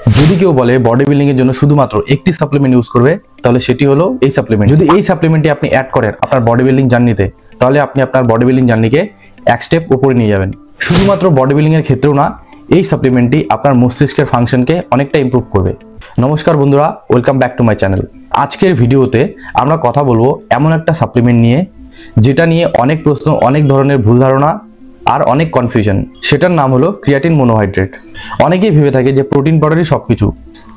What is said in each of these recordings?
যদি কেউ বলে বডি বিল্ডিং এর জন্য শুধুমাত্র একটি সাপ্লিমেন্ট ইউজ করবে, তাহলে সেটি হলো এই সাপ্লিমেন্ট। যদি এই সাপ্লিমেন্টটি আপনি অ্যাড করেন আপনার বডি বিল্ডিং জার্নিতে, তাহলে আপনি আপনার বডি বিল্ডিং জার্নিকে এক স্টেপ উপরে নিয়ে যাবেন। শুধুমাত্র বডি বিল্ডিং এর ক্ষেত্রেও না, এই সাপ্লিমেন্টটি আপনার মস্তিষ্কের ফাংশনকে অনেকটা ইমপ্রুভ করবে। নমস্কার বন্ধুরা, welcome back to my channel. আজকের ভিডিওতে আমরা কথা বলবো এমন একটা সাপ্লিমেন্ট নিয়ে যেটা নিয়ে অনেক প্রশ্ন, অনেক ধরনের ভুল ধারণা আর অনেক কনফিউশন। সেটার নাম হলো ক্রিয়াটিন মনোহাইড্রেট। অনেকেই ভেবে থাকে যে প্রোটিন পাউডারই সবকিছু,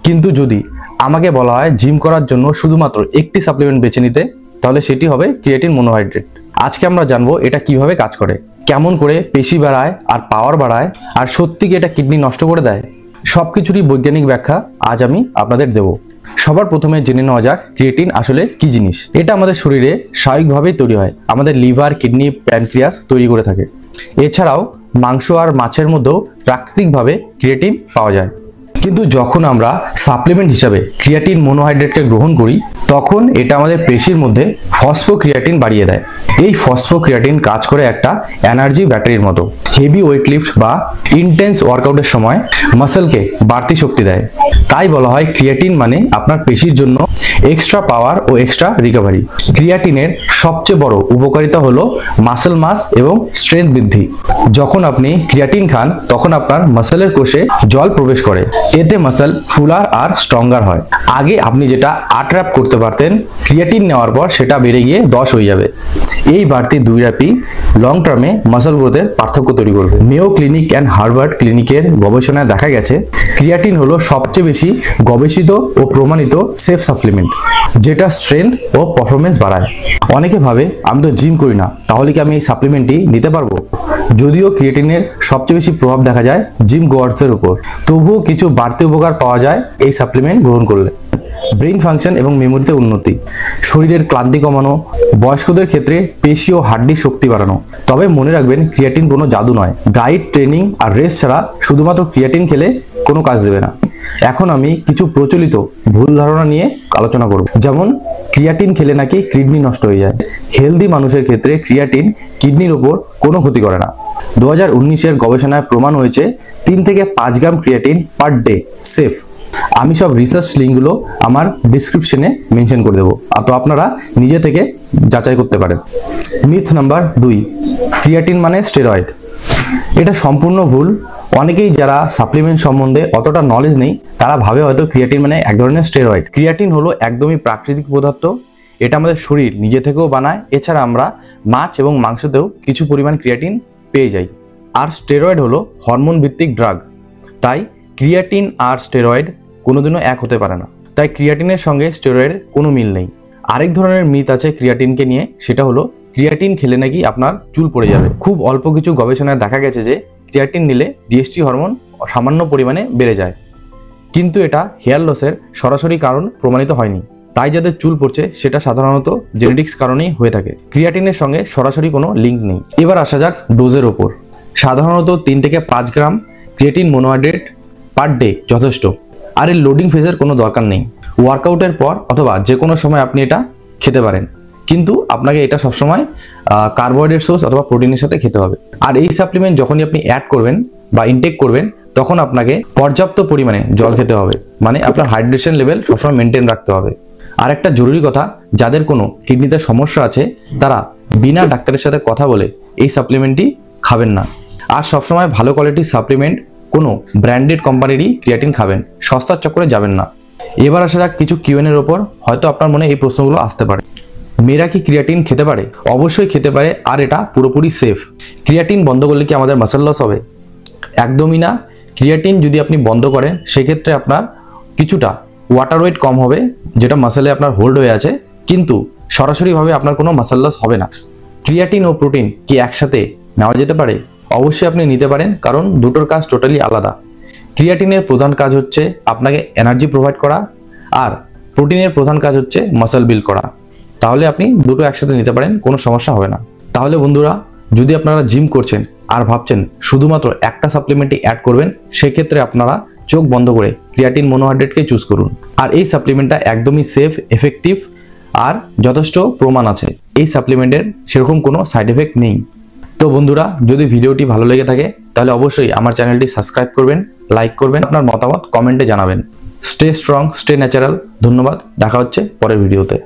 কিন্তু যদি আমাকে বলা হয় জিম করার জন্য শুধুমাত্র একটি সাপ্লিমেন্ট বেছে নিতে, তাহলে সেটি হবে ক্রিয়াটিন মনোহাইড্রেট। আজকে আমরা জানবো এটা কিভাবে কাজ করে, কেমন করে পেশি বাড়ায় আর পাওয়ার বাড়ায়, আর সত্যি কি এটা কিডনি নষ্ট করে দেয়। সবকিছুরই বৈজ্ঞানিক ব্যাখ্যা আজ আমি আপনাদের দেব। সবার প্রথমে জেনে নেওয়া যাক ক্রিয়েটিন আসলে কি জিনিস। এটা আমাদের শরীরে স্বাভাবিকভাবেই তৈরি হয়, আমাদের লিভার, কিডনি, প্যানক্রিয়াস তৈরি করে থাকে। এছাড়াও মাংস আর মাছের মধ্যেও প্রাকৃতিকভাবে ক্রিয়েটিন পাওয়া যায়। কিন্তু যখন আমরা সাপ্লিমেন্ট হিসাবে ক্রিয়াটিন মনোহাইড্রেটকে গ্রহণ করি, তখন এটা আমাদের পেশির মধ্যে ফসফোক্রিয়াটিন বাড়িয়ে দেয়। এই ফসফোক্রিয়াটিন কাজ করে একটা এনার্জি ব্যাটারির মতো। হেভি ওয়েট লিফট বা ইন্টেন্স ওয়ার্কআউটের সময় মাসেলকে বাড়তি শক্তি দেয়। তাই বলা হয় ক্রিয়াটিন মানে আপনার পেশির জন্য এক্সট্রা পাওয়ার ও এক্সট্রা রিকভারি। ক্রিয়াটিনের সবচেয়ে বড় উপকারিতা হলো মাসেল মাস এবং স্ট্রেংথ বৃদ্ধি। যখন আপনি ক্রিয়াটিন খান তখন আপনার মাসেলের কোষে জল প্রবেশ করে, এতে মাসেল ফুলার আর স্ট্রঙ্গার হয়। আগে আপনি যেটা 8 র‍্যাপ করতে পারতেন, ক্রিয়াটিন নেওয়ার পর সেটা বেড়ে গিয়ে 10 হয়ে যাবে। এই বাড়তি 2 র‍্যাপই লং টার্মে মাসেল গ্রোথের পার্থক্য তৈরি করবে। মেয়ো ক্লিনিক অ্যান্ড হার্ভার্ড ক্লিনিকের গবেষণায় দেখা গেছে ক্রিয়াটিন হলো সবচেয়ে বেশি গবেষিত ও প্রমাণিত সেফ সাপ্লিমেন্ট, যেটা স্ট্রেংথ ও পারফরমেন্স বাড়ায়। অনেকে ভাবে আমি তো জিম করি না, তাহলে কি আমি এই সাপ্লিমেন্টটি নিতে পারবো? যদিও ক্রিয়েটিনের সবচেয়ে বেশি প্রভাব দেখা যায় জিম গোয়ার্সের উপর, তবুও কিছু বাড়তি উপকার পাওয়া যায় এই সাপ্লিমেন্ট গ্রহণ করলে। ব্রেইন ফাংশন এবং মেমোরিতে উন্নতি, শরীরের ক্লান্তি কমানো, বয়স্কদের ক্ষেত্রে পেশি ও হাড্ডির শক্তি বাড়ানো। তবে মনে রাখবেন ক্রিয়াটিন কোনো জাদু নয়। ডায়েট, ট্রেনিং আর রেস্ট ছাড়া শুধুমাত্র ক্রিয়াটিন খেলে কোনো কাজ দেবে না। এখন আমি কিছু প্রচলিত ভুল ধারণা নিয়ে আলোচনা করব। যেমন ক্রিয়াটিন খেলে নাকি কিডনি নষ্ট হয়ে যায়। হেলদি মানুষের ক্ষেত্রে ক্রিয়াটিন কিডনির উপর কোনো ক্ষতি করে না। 2019-এর গবেষণায় প্রমাণ হয়েছে 3 থেকে 5 গ্রাম ক্রিয়াটিন পার ডে সেফ। আমি সব রিসার্চ লিঙ্কগুলো আমার ডিসক্রিপশনে মেনশন করে দেবো, তো আপনারা নিজে থেকে যাচাই করতে পারেন। মিথ নাম্বার 2, ক্রিয়াটিন মানে স্টেরয়েড। এটা সম্পূর্ণ ভুল। অনেকেই যারা সাপ্লিমেন্ট সম্বন্ধে অতটা নলেজ নেই, তারা ভাবে হয়তো ক্রিয়াটিন মানে এক ধরনের স্টেরয়েড। ক্রিয়াটিন হলো একদমই প্রাকৃতিক পদার্থ। এটা আমাদের শরীর নিজে থেকেও বানায়। এছাড়া আমরা মাছ এবং মাংসতেও কিছু পরিমাণ ক্রিয়াটিন পেয়ে যাই। আর স্টেরয়েড হলো হরমোন ভিত্তিক ড্রাগ, তাই ক্রিয়াটিন আর স্টেরয়েড কোনোদিনও এক হতে পারে না। তাই ক্রিয়াটিনের সঙ্গে স্টেরয়েডের কোনো মিল নেই। আরেক ধরনের মিথ আছে ক্রিয়াটিনকে নিয়ে, সেটা হলো ক্রিয়াটিন খেলে নাকি আপনার চুল পড়ে যাবে। খুব অল্প কিছু গবেষণায় দেখা গেছে যে ক্রিয়াটিন নিলে ডিএসটি হরমোন সামান্য পরিমাণে বেড়ে যায়, কিন্তু এটা হেয়ার লসের সরাসরি কারণ প্রমাণিত হয়নি। তাই যাদের চুল পড়ছে সেটা সাধারণত জেনেটিক্স কারণেই হয়ে থাকে। ক্রিয়াটিনের সঙ্গে সরাসরি কোনো লিঙ্ক নেই। এবার আসা যাক ডোজের ওপর। সাধারণত 3 থেকে 5 গ্রাম ক্রিয়াটিন মনোহাইড্রেট পার ডে যথেষ্ট, আর এর লোডিং ফেজের কোনো দরকার নেই। ওয়ার্কআউটের পর অথবা যে কোনো সময় আপনি এটা খেতে পারেন, কিন্তু আপনাকে এটা সবসময় কার্বোহাইড্রেট সোর্স অথবা প্রোটিনের সাথে খেতে হবে। আর এই সাপ্লিমেন্ট যখনই আপনি অ্যাড করবেন বা ইনটেক করবেন, তখন আপনাকে পর্যাপ্ত পরিমাণে জল খেতে হবে, মানে আপনার হাইড্রেশন লেভেল সবসময় মেনটেন রাখতে হবে। আর একটা জরুরি কথা, যাদের কোনো কিডনিতে সমস্যা আছে তারা বিনা ডাক্তারের সাথে কথা বলে এই সাপ্লিমেন্টটি খাবেন না। আর সবসময় ভালো কোয়ালিটির সাপ্লিমেন্ট কোনো ব্র্যান্ডেড কোম্পানিরই ক্রিয়াটিন খাবেন, সস্তার চক্করে যাবেন না। এবার আসা যাক কিছু কিউএন এর ওপর। হয়তো আপনার মনে এই প্রশ্নগুলো আসতে পারে, মেয়েরা কি ক্রিয়াটিন খেতে পারে? অবশ্যই খেতে পারে, আর এটা পুরোপুরি সেফ। ক্রিয়াটিন বন্ধ করলে কি আমাদের মাসেল লস হবে? একদমই না। ক্রিয়াটিন যদি আপনি বন্ধ করেন, সেক্ষেত্রে আপনার কিছুটা ওয়াটার ওয়েট কম হবে, যেটা মাসেলে আপনার হোল্ড হয়ে আছে, কিন্তু সরাসরিভাবে আপনার কোনো মাসেল লস হবে না। ক্রিয়াটিন ও প্রোটিন কি একসাথে নেওয়া যেতে পারে? অবশ্যই আপনি নিতে পারেন, কারণ দুটোর কাজ টোটালি আলাদা। ক্রিয়াটিনের প্রধান কাজ হচ্ছে আপনাকে এনার্জি প্রোভাইড করা, আর প্রোটিনের প্রধান কাজ হচ্ছে মাসেল বিল্ড করা। তাহলে আপনি দুটো একসাথে নিতে পারেন, কোনো সমস্যা হবে না। তাহলে বন্ধুরা, যদি আপনারা জিম করছেন আর ভাবছেন শুধুমাত্র একটা সাপ্লিমেন্টই অ্যাড করবেন, সেক্ষেত্রে আপনারা চোখ বন্ধ করে ক্রিয়াটিন মনোহাইড্রেটকে চুজ করুন। আর এই সাপ্লিমেন্টটা একদমই সেফ, এফেক্টিভ আর যথেষ্ট প্রমাণ আছে। এই সাপ্লিমেন্টের সেরকম কোনো সাইড এফেক্ট নেই। তো বন্ধুরা, যদি ভিডিওটি ভালো লেগে থাকে তাহলে অবশ্যই আমার চ্যানেলটি সাবস্ক্রাইব করবেন, লাইক করবেন, আপনার মতামত কমেন্টে জানাবেন। Stay strong, stay natural. ধন্যবাদ, দেখা হচ্ছে পরের ভিডিওতে।